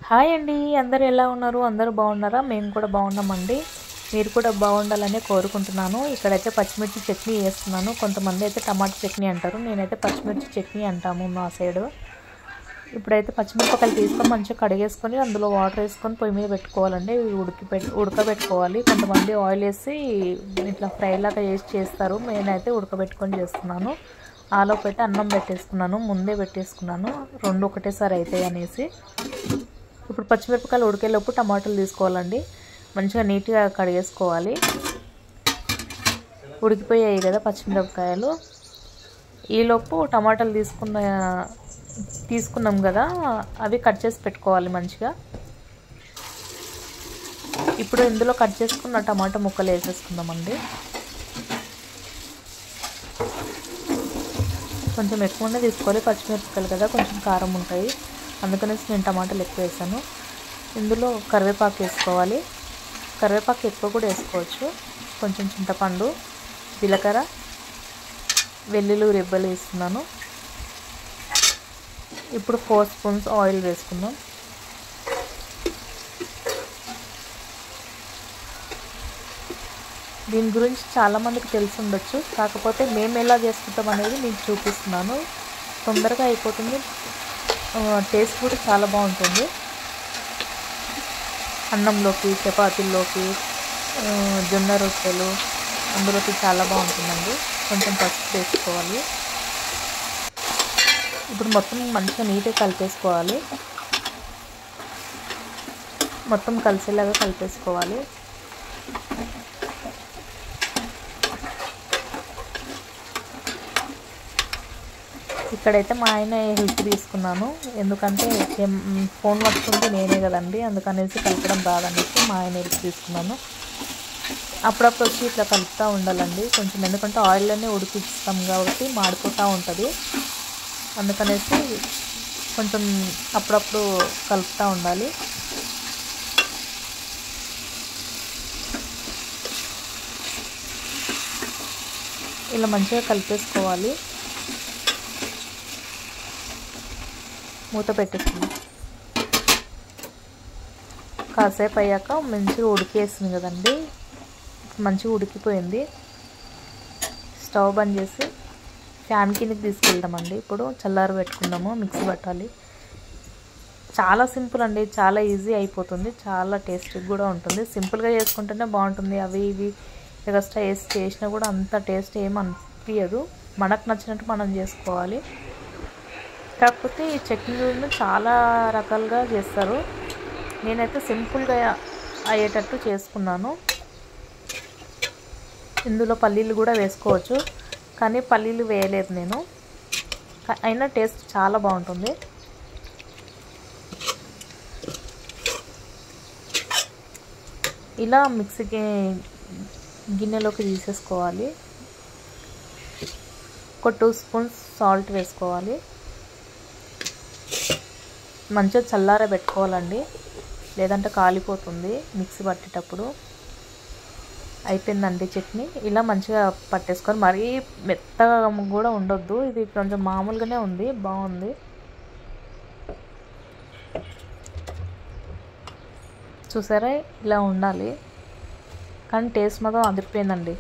Hi అండి, అందరూ ఎలా ఉన్నారు? అందరూ బాగున్నారా? మేము కూడా బాగున్నామండి. మీరు కూడా బాగుండాలని కోరుకుంటున్నాను. ఇక్కడైతే పచ్చిమిర్చి చట్నీ చేస్తున్నాను. కొంతమంది అయితే టమాటా చట్నీ అంటారు, నేనైతే పచ్చిమిర్చి చట్నీ అంటాము మా సైడ్. ఇప్పుడైతే పచ్చిమిరపకాయలు తీసుకొని మంచిగా కడిగేసుకొని అందులో వాటర్ వేసుకొని పొయ్యి మీద పెట్టుకోవాలండి. ఉడకబెట్టుకోవాలి. కొంతమంది ఆయిల్ వేసి ఇట్లా ఫ్రై లాగా చేస్తారు, నేనైతే ఉడకబెట్టుకొని చేస్తున్నాను. ఆలోపు అయితే అన్నం పెట్టేసుకున్నాను, ముందే పెట్టేసుకున్నాను, రెండు ఒకటేసారి అవుతాయి అనేసి. ఇప్పుడు పచ్చిమిరపకాయలు ఉడికేలోపు టమాటాలు తీసుకోవాలండి. మంచిగా నీట్గా కడిగేసుకోవాలి. ఉడికిపోయాయి కదా పచ్చిమిరపకాయలు. ఈలోపు టమాటాలు తీసుకున్నాం కదా, అవి కట్ చేసి పెట్టుకోవాలి మంచిగా. ఇప్పుడు ఇందులో కట్ చేసుకున్న టమాటా ముక్కలు వేసేసుకుందామండి. కొంచెం ఎక్కువనే తీసుకోవాలి, పచ్చిమిరపకాయలు కదా కొంచెం కారం ఉంటాయి, అందుకనేసి నేను టమాటాలు ఎక్కువ వేసాను. ఇందులో కరివేపాకు వేసుకోవాలి. కరివేపాకు ఎక్కువ కూడా వేసుకోవచ్చు. కొంచెం చింతపండు, జీలకర్ర, వెల్లుల్లి రెబ్బలు వేస్తున్నాను. ఇప్పుడు 4 స్పూన్స్ ఆయిల్ వేసుకుందాం. దీని గురించి చాలామందికి తెలిసి ఉండొచ్చు, కాకపోతే మేము ఎలా చేసుకుంటాం అనేది మీకు చూపిస్తున్నాను. తొందరగా అయిపోతుంది, టేస్ట్ కూడా చాలా బాగుంటుంది. అన్నంలోకి, చపాతీల్లోకి, జొన్న రొట్టెలు అందులోకి చాలా బాగుంటుందండి. కొంచెం పసుపు వేసుకోవాలి. ఇప్పుడు మొత్తం మంచిగా నీట్గా కలిపేసుకోవాలి. మొత్తం కలిసేలాగా కలిపేసుకోవాలి. ఇక్కడైతే మా ఆయన హెల్ప్ తీసుకున్నాను, ఎందుకంటే ఫోన్ పట్టుకుంటే నేనే కదండి, అందుకనేసి కలపడం రాదనేసి మా ఆయన హెల్ప్ తీసుకున్నాను. అప్పుడప్పుడు వచ్చి ఇట్లా కలుపుతూ ఉండాలండి కొంచెం, ఎందుకంటే ఆయిల్లోనే ఉడికిస్తాం కాబట్టి మాడిపోతూ ఉంటుంది, అందుకనేసి కొంచెం అప్పుడప్పుడు కలుపుతూ ఉండాలి. ఇలా మంచిగా కలిపేసుకోవాలి. మూత పెట్టేసుకుందాం. కాసేపు అయ్యాక మంచిగా ఉడికేస్తుంది కదండి, మంచిగా ఉడికిపోయింది. స్టవ్ బంద్ చేసి ఫ్యాన్ కిందకి తీసుకెళ్దామండి. ఇప్పుడు చల్లారి పెట్టుకుందాము, మిక్సీ పట్టాలి. చాలా సింపుల్ అండి, చాలా ఈజీ అయిపోతుంది, చాలా టేస్టీ కూడా ఉంటుంది. సింపుల్గా చేసుకుంటేనే బాగుంటుంది. అవి ఇవి ఎక్స్ట్రా వేసి చేసినా కూడా అంత టేస్ట్ ఏమి అనిపించదు. మనకు నచ్చినట్టు మనం చేసుకోవాలి. కాకపోతే ఈ చట్నీలను చాలా రకాలుగా చేస్తారు, నేనైతే సింపుల్గా అయ్యేటట్టు చేసుకున్నాను. ఇందులో పల్లీలు కూడా వేసుకోవచ్చు, కానీ పల్లీలు వేయలేదు నేను, అయినా టేస్ట్ చాలా బాగుంటుంది. ఇలా మిక్సీకి గిన్నెలోకి తీసేసుకోవాలి. ఒక 2 స్పూన్స్ సాల్ట్ వేసుకోవాలి. మంచిగా చల్లార పెట్టుకోవాలండి, లేదంటే కాలిపోతుంది మిక్సీ పట్టేటప్పుడు. అయిపోయిందండి చట్నీ. ఇలా మంచిగా పట్టేసుకొని, మరీ మెత్తగా కూడా ఉండొద్దు, ఇది కొంచెం మామూలుగానే ఉంది, బాగుంది. చూసారా, ఇలా ఉండాలి, కానీ టేస్ట్ మాత్రం అదిరిపోయిందండి.